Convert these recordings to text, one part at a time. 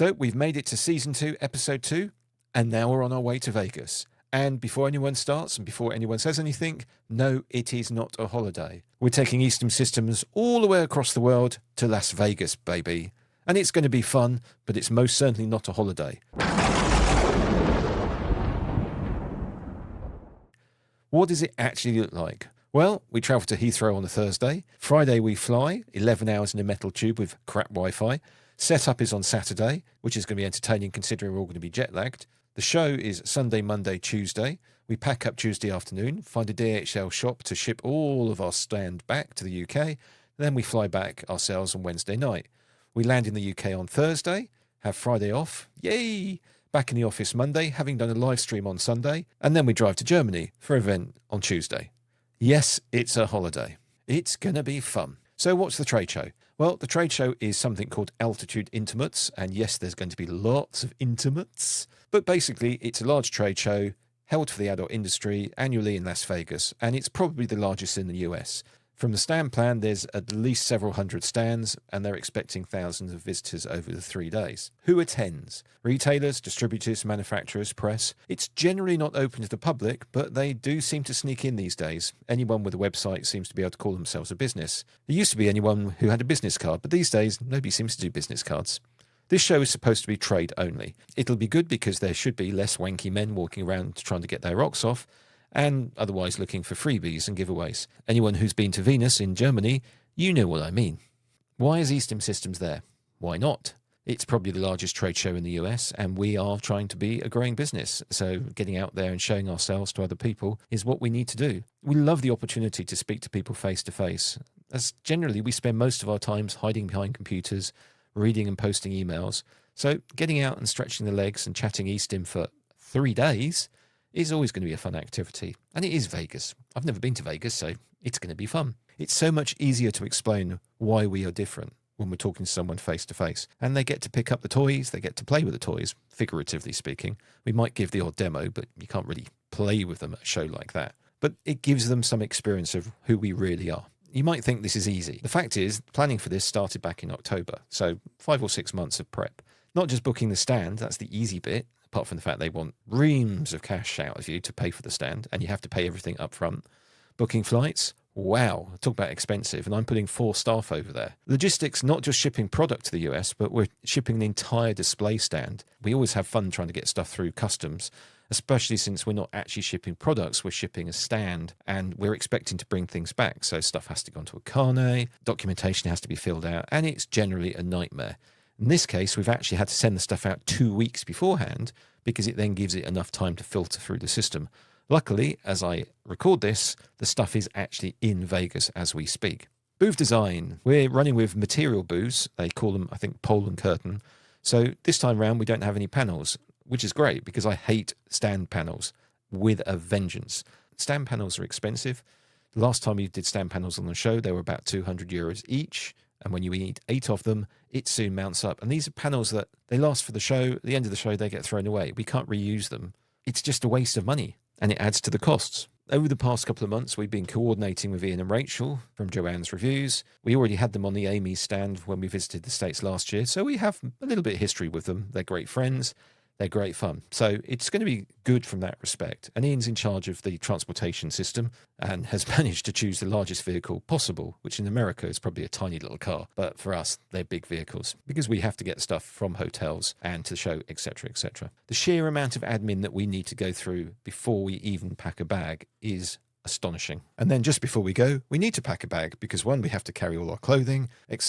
So we've made it to Season 2, Episode 2, and now we're on our way to Vegas. And before anyone starts and before anyone says anything, no, it is not a holiday. We're taking E-Stim Systems all the way across the world to Las Vegas, baby. And it's going to be fun, but it's most certainly not a holiday. What does it actually look like? Well, we travel to Heathrow on a Thursday. Friday we fly, 11 hours in a metal tube with crap Wi-Fi. Setup is on Saturday, which is going to be entertaining considering we're all going to be jet-lagged. The show is Sunday, Monday, Tuesday. We pack up Tuesday afternoon, find a DHL shop to ship all of our stand back to the UK. Then we fly back ourselves on Wednesday night. We land in the UK on Thursday, have Friday off. Yay! Back in the office Monday, having done a live stream on Sunday. And then we drive to Germany for an event on Tuesday. Yes, it's a holiday. It's going to be fun. So what's the trade show? Well, the trade show is something called Altitude Intimates. And yes, there's going to be lots of intimates. But basically, it's a large trade show held for the adult industry annually in Las Vegas. And it's probably the largest in the US. From the stand plan, there's at least several hundred stands, and they're expecting thousands of visitors over the 3 days. Who attends? Retailers, distributors, manufacturers, press. It's generally not open to the public, but they do seem to sneak in these days. Anyone with a website seems to be able to call themselves a business. It used to be anyone who had a business card, but these days, nobody seems to do business cards. This show is supposed to be trade only. It'll be good because there should be less wanky men walking around trying to get their rocks off, and otherwise looking for freebies and giveaways. Anyone who's been to Venus in Germany, you know what I mean. Why is E-Stim Systems there? Why not? It's probably the largest trade show in the US, and we are trying to be a growing business. So getting out there and showing ourselves to other people is what we need to do. We love the opportunity to speak to people face to face, as generally we spend most of our times hiding behind computers, reading and posting emails. So getting out and stretching the legs and chatting E-Stim for 3 days is always going to be a fun activity. And it is Vegas. I've never been to Vegas, so it's going to be fun. It's so much easier to explain why we are different when we're talking to someone face to face. And they get to pick up the toys, they get to play with the toys, figuratively speaking. We might give the odd demo, but you can't really play with them at a show like that. But it gives them some experience of who we really are. You might think this is easy. The fact is, planning for this started back in October, so 5 or 6 months of prep. Not just booking the stand, that's the easy bit, apart from the fact they want reams of cash out of you to pay for the stand, and you have to pay everything up front. Booking flights, wow, talk about expensive, and I'm putting 4 staff over there. Logistics, not just shipping product to the US, but we're shipping the entire display stand. We always have fun trying to get stuff through customs, especially since we're not actually shipping products, we're shipping a stand, and we're expecting to bring things back. So stuff has to go onto a carnet, documentation has to be filled out, and it's generally a nightmare. In this case, we've actually had to send the stuff out 2 weeks beforehand because it then gives it enough time to filter through the system. Luckily, as I record this, the stuff is actually in Vegas as we speak. Booth design. We're running with material booths. They call them, I think, pole and curtain. So this time round, we don't have any panels, which is great because I hate stand panels with a vengeance. Stand panels are expensive. The last time we did stand panels on the show, they were about €200 each. And when you eat 8 of them, it soon mounts up. And these are panels that they last for the show. At the end of the show, they get thrown away. We can't reuse them. It's just a waste of money, and it adds to the costs. Over the past couple of months, we've been coordinating with Ian and Rachel from Joanne's Reviews. We already had them on the Amy's stand when we visited the States last year, so we have a little bit of history with them. They're great friends. They're great fun. So it's going to be good from that respect. And Ian's in charge of the transportation system and has managed to choose the largest vehicle possible, which in America is probably a tiny little car. But for us, they're big vehicles because we have to get stuff from hotels and to the show, etc., etc. The sheer amount of admin that we need to go through before we even pack a bag is astonishing. And then just before we go, we need to pack a bag because one, we have to carry all our clothing,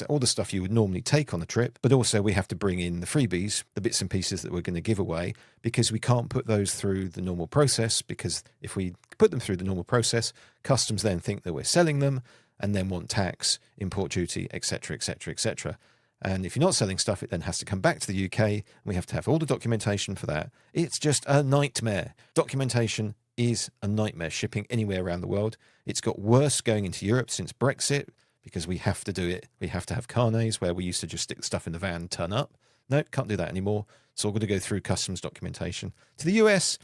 all the stuff you would normally take on a trip, but also we have to bring in the freebies, the bits and pieces that we're going to give away, because we can't put those through the normal process, because if we put them through the normal process, customs then think that we're selling them and then want tax, import duty, etc., etc., etc. And if you're not selling stuff, it then has to come back to the UK. And we have to have all the documentation for that. It's just a nightmare. Documentation is a nightmare shipping anywhere around the world. It's got worse going into Europe since Brexit because we have to do it. We have to have carnets where we used to just stick the stuff in the van and turn up. No, can't do that anymore. It's all going to go through customs documentation. To the US,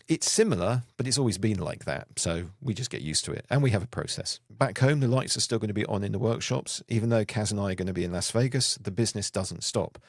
it's similar, but it's always been like that. So we just get used to it. And we have a process. Back home, the lights are still going to be on in the workshops. Even though Kaz and I are going to be in Las Vegas, the business doesn't stop.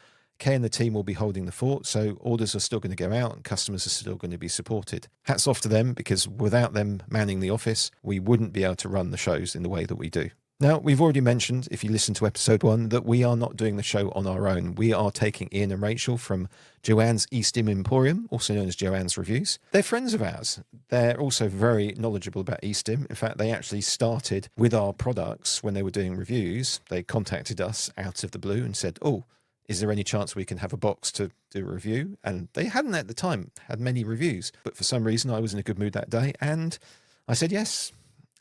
Kay and the team will be holding the fort, so orders are still going to go out and customers are still going to be supported. Hats off to them, because without them manning the office, we wouldn't be able to run the shows in the way that we do. Now, we've already mentioned, if you listen to episode 1, that we are not doing the show on our own. We are taking Ian and Rachel from Joanne's E-Stim Emporium, also known as Joanne's Reviews. They're friends of ours. They're also very knowledgeable about E-Stim. In fact, they actually started with our products when they were doing reviews. They contacted us out of the blue and said, oh, is there any chance we can have a box to do a review? And they hadn't at the time had many reviews, but for some reason I was in a good mood that day and I said yes.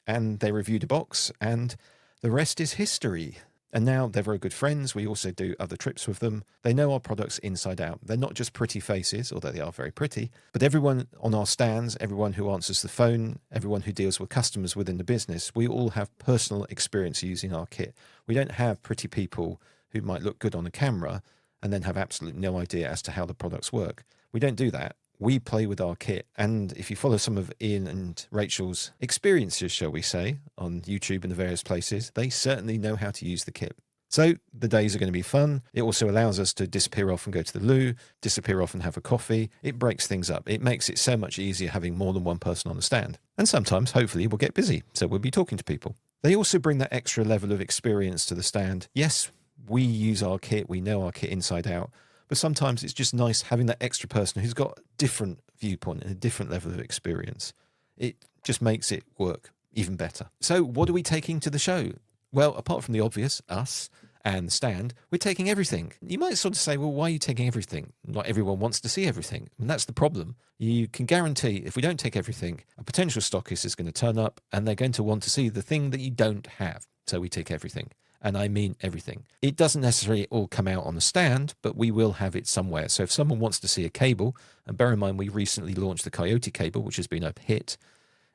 And they reviewed a box and the rest is history. And now they're very good friends. We also do other trips with them. They know our products inside out. They're not just pretty faces, although they are very pretty, but everyone on our stands, everyone who answers the phone, everyone who deals with customers within the business, we all have personal experience using our kit. We don't have pretty people who might look good on the camera and then have absolutely no idea as to how the products work. We don't do that. We play with our kit. And if you follow some of Ian and Rachel's experiences, shall we say, on YouTube and the various places, they certainly know how to use the kit. So the days are going to be fun. It also allows us to disappear off and go to the loo, disappear off and have a coffee. It breaks things up. It makes it so much easier having more than one person on the stand. And sometimes, hopefully, we'll get busy, so we'll be talking to people. They also bring that extra level of experience to the stand. Yes, we use our kit. We know our kit inside out. But sometimes it's just nice having that extra person who's got a different viewpoint and a different level of experience. It just makes it work even better. So what are we taking to the show? Well, apart from the obvious, us and the stand, we're taking everything. You might sort of say, well, why are you taking everything? Not everyone wants to see everything. And that's the problem. You can guarantee if we don't take everything, a potential stockist is going to turn up and they're going to want to see the thing that you don't have. So we take everything. And I mean everything. It doesn't necessarily all come out on the stand, but we will have it somewhere. So if someone wants to see a cable, and bear in mind we recently launched the Coyote cable, which has been a hit.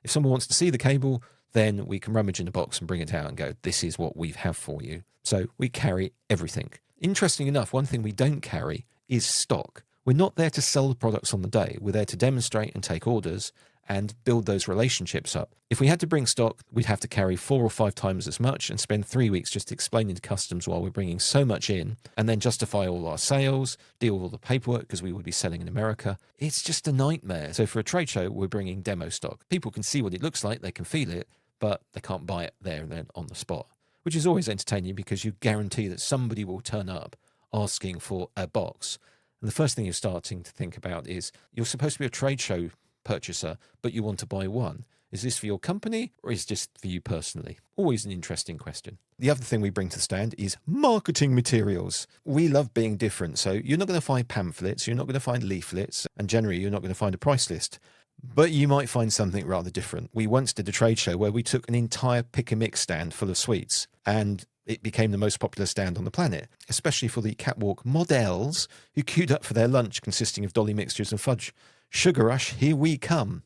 If someone wants to see the cable, then we can rummage in the box and bring it out and go, this is what we have for you. So we carry everything. Interesting enough, one thing we don't carry is stock. We're not there to sell the products on the day. We're there to demonstrate and take orders and build those relationships up. If we had to bring stock, we'd have to carry 4 or 5 times as much and spend 3 weeks just explaining to customs while we're bringing so much in, and then justify all our sales, deal with all the paperwork because we would be selling in America. It's just a nightmare. So for a trade show, we're bringing demo stock. People can see what it looks like, they can feel it, but they can't buy it there and then on the spot, which is always entertaining because you guarantee that somebody will turn up asking for a box. And the first thing you're starting to think about is you're supposed to be a trade show purchaser, but you want to buy one. Is this for your company or is this for you personally? Always an interesting question. The other thing we bring to the stand is marketing materials. We love being different. So you're not going to find pamphlets, you're not going to find leaflets, and generally you're not going to find a price list. But you might find something rather different. We once did a trade show where we took an entire pick-and-mix stand full of sweets, and it became the most popular stand on the planet, especially for the catwalk models who queued up for their lunch consisting of dolly mixtures and fudge. Sugar rush, here we come.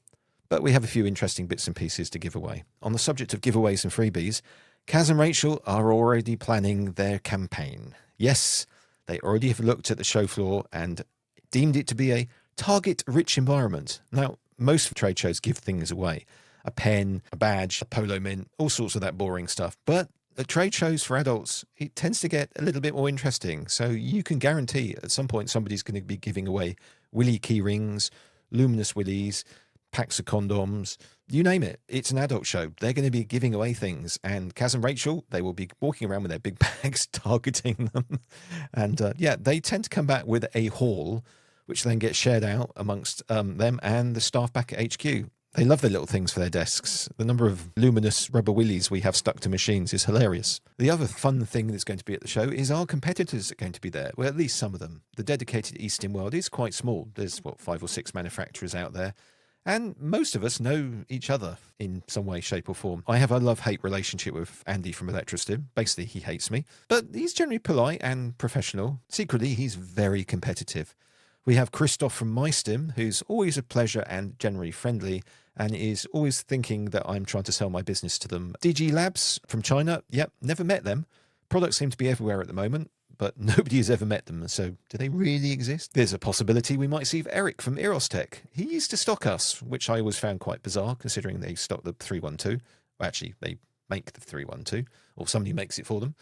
But we have a few interesting bits and pieces to give away. On the subject of giveaways and freebies, Kaz and Rachel are already planning their campaign. Yes, they already have looked at the show floor and deemed it to be a target-rich environment. Now, most trade shows give things away. A pen, a badge, a polo mint, all sorts of that boring stuff. But at trade shows for adults, it tends to get a little bit more interesting. So you can guarantee at some point somebody's going to be giving away Willie key rings, Luminous Willies, packs of condoms, you name it. It's an adult show. They're going to be giving away things. And Kaz and Rachel, they will be walking around with their big bags, targeting them. And yeah, they tend to come back with a haul, which then gets shared out amongst them and the staff back at HQ. They love their little things for their desks. The number of luminous rubber willies we have stuck to machines is hilarious. The other fun thing that's going to be at the show is our competitors are going to be there. Well, at least some of them. The dedicated E-Stim world is quite small. There's, 5 or 6 manufacturers out there. And most of us know each other in some way, shape or form. I have a love-hate relationship with Andy from electrostim. Basically, he hates me. But he's generally polite and professional. Secretly, he's very competitive. We have Christoph from MyStim, who's always a pleasure and generally friendly, and is always thinking that I'm trying to sell my business to them. DG Labs from China, yep, never met them. Products seem to be everywhere at the moment, but nobody has ever met them. So do they really exist? There's a possibility we might see Eric from Erostech. He used to stock us, which I always found quite bizarre, considering they stock the 312. Well, actually, they make the 312, or somebody makes it for them.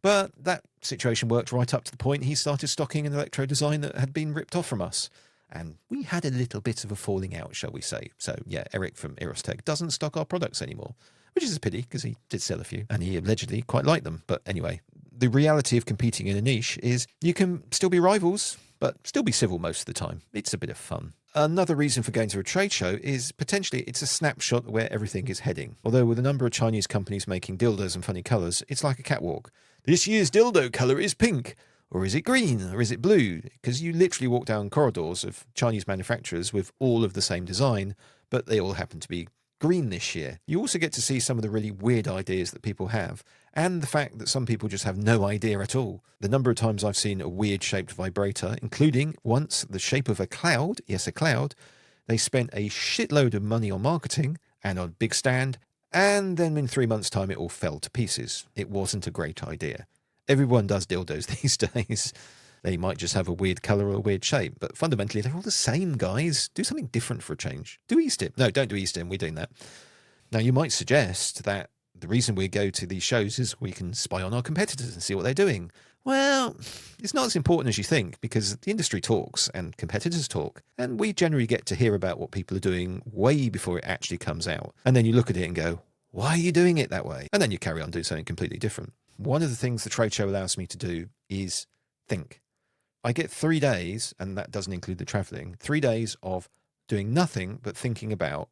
But that situation worked right up to the point he started stocking an electro design that had been ripped off from us. And we had a little bit of a falling out, shall we say. So yeah, Eric from Erostech doesn't stock our products anymore, which is a pity because he did sell a few and he allegedly quite liked them. But anyway, the reality of competing in a niche is you can still be rivals, but still be civil most of the time. It's a bit of fun. Another reason for going to a trade show is potentially it's a snapshot of where everything is heading. Although with a number of Chinese companies making dildos in funny colours, it's like a catwalk. This year's dildo colour is pink. Or is it green? Or is it blue? Because you literally walk down corridors of Chinese manufacturers with all of the same design, but they all happen to be green this year. You also get to see some of the really weird ideas that people have, and the fact that some people just have no idea at all. The number of times I've seen a weird shaped vibrator, including once the shape of a cloud, yes, a cloud, they spent a shitload of money on marketing and on a big stand, and then in 3 months' time it all fell to pieces. It wasn't a great idea. Everyone does dildos these days. They might just have a weird colour or a weird shape, but fundamentally they're all the same, guys. Do something different for a change. Do E-Stim. No, don't do E-Stim. We're doing that. Now, you might suggest that the reason we go to these shows is we can spy on our competitors and see what they're doing. Well, it's not as important as you think because the industry talks and competitors talk, and we generally get to hear about what people are doing way before it actually comes out. And then you look at it and go, why are you doing it that way? And then you carry on doing something completely different. One of the things the trade show allows me to do is think. I get 3 days, and that doesn't include the traveling, 3 days of doing nothing but thinking about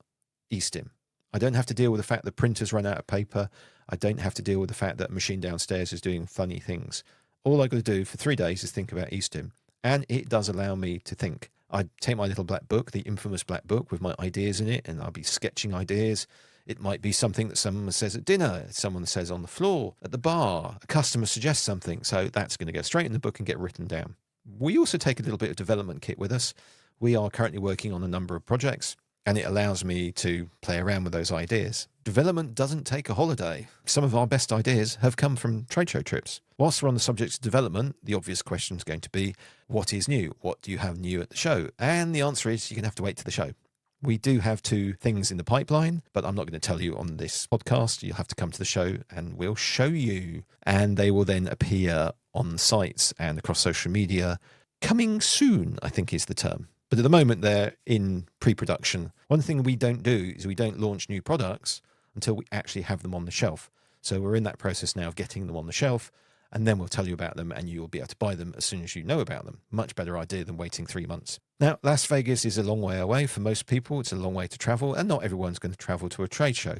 E-Stim. I don't have to deal with the fact that printers run out of paper. I don't have to deal with the fact that a machine downstairs is doing funny things. All I've got to do for 3 days is think about E-Stim, and it does allow me to think. I take my little black book, the infamous black book with my ideas in it, and I'll be sketching ideas. It might be something that someone says at dinner, someone says on the floor, at the bar, a customer suggests something. So that's going to go straight in the book and get written down. We also take a little bit of development kit with us. We are currently working on a number of projects, and it allows me to play around with those ideas. Development doesn't take a holiday. Some of our best ideas have come from trade show trips. Whilst we're on the subject of development, the obvious question is going to be, what is new? What do you have new at the show? And the answer is, you're going to have to wait to the show. We do have 2 things in the pipeline, but I'm not going to tell you on this podcast. You'll have to come to the show and we'll show you. And they will then appear on sites and across social media. Coming soon, I think is the term. But at the moment, they're in pre-production. One thing we don't do is we don't launch new products until we actually have them on the shelf. So we're in that process now of getting them on the shelf. And then we'll tell you about them and you'll be able to buy them as soon as you know about them. Much better idea than waiting 3 months. Now, Las Vegas is a long way away for most people. It's a long way to travel, and not everyone's going to travel to a trade show.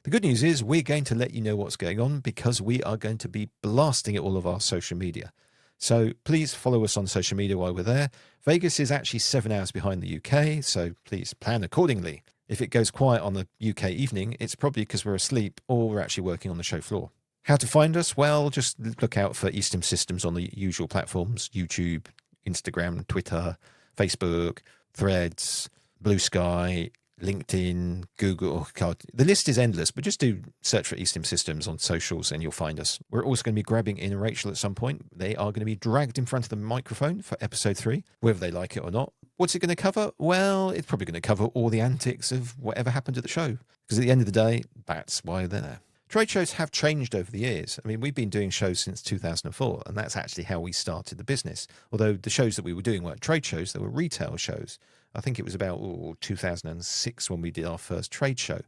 The good news is we're going to let you know what's going on because we are going to be blasting it all of our social media. So please follow us on social media while we're there. Vegas is actually 7 hours behind the UK, so please plan accordingly. If it goes quiet on the UK evening, it's probably because we're asleep or we're actually working on the show floor. How to find us? Well, just look out for E-Stim Systems on the usual platforms, YouTube, Instagram, Twitter, Facebook, Threads, Blue Sky, LinkedIn, Google. God, the list is endless, but just do search for E-Stim Systems on socials and you'll find us. We're also going to be grabbing Ian and Rachel at some point. They are going to be dragged in front of the microphone for episode 3, whether they like it or not. What's it going to cover? Well, it's probably going to cover all the antics of whatever happened at the show. Because at the end of the day, that's why they're there. Trade shows have changed over the years. I mean, we've been doing shows since 2004, and that's actually how we started the business. Although the shows that we were doing weren't trade shows, they were retail shows. I think it was about 2006 when we did our first trade show.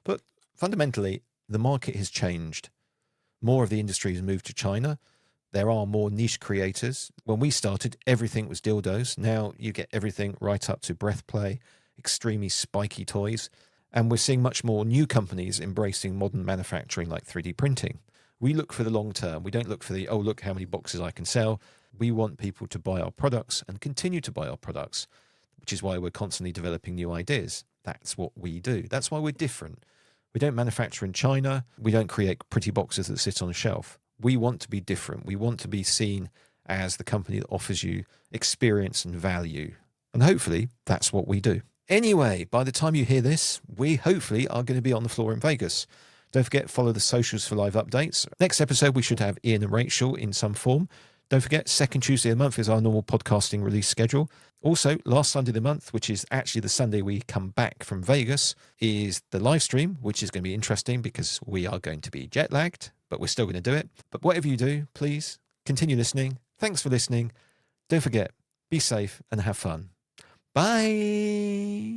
But fundamentally, the market has changed. More of the industry has moved to China. There are more niche creators. When we started, everything was dildos. Now you get everything right up to breath play, extremely spiky toys. And we're seeing much more new companies embracing modern manufacturing like 3D printing. We look for the long term. We don't look for the, oh, look how many boxes I can sell. We want people to buy our products and continue to buy our products, which is why we're constantly developing new ideas. That's what we do. That's why we're different. We don't manufacture in China. We don't create pretty boxes that sit on a shelf. We want to be different. We want to be seen as the company that offers you experience and value. And hopefully that's what we do. Anyway, by the time you hear this, we hopefully are going to be on the floor in Vegas. Don't forget, follow the socials for live updates. Next episode, we should have Ian and Rachel in some form. Don't forget, second Tuesday of the month is our normal podcasting release schedule. Also, last Sunday of the month, which is actually the Sunday we come back from Vegas, is the live stream, which is going to be interesting because we are going to be jet lagged, but we're still going to do it. But whatever you do, please continue listening. Thanks for listening. Don't forget, be safe and have fun. Bye.